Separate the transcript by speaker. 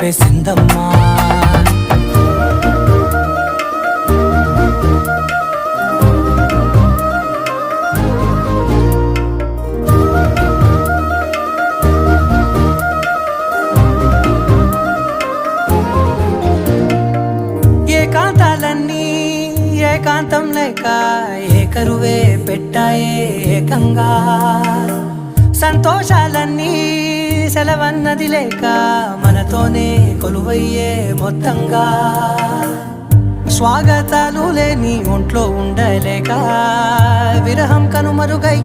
Speaker 1: నింపేసిందమ్మా. ఏకాంతాలన్నీ ఏకాంతం లేక ఏకరువే పెట్టాయే ఏకంగా, సంతోషాలన్నీ సెలవన్నది లేక మనతోనే కొలువయ్యే మొత్తంగా, స్వాగతాలు లేని ఒంట్లో ఉండలేక విరహం కనుమరుగై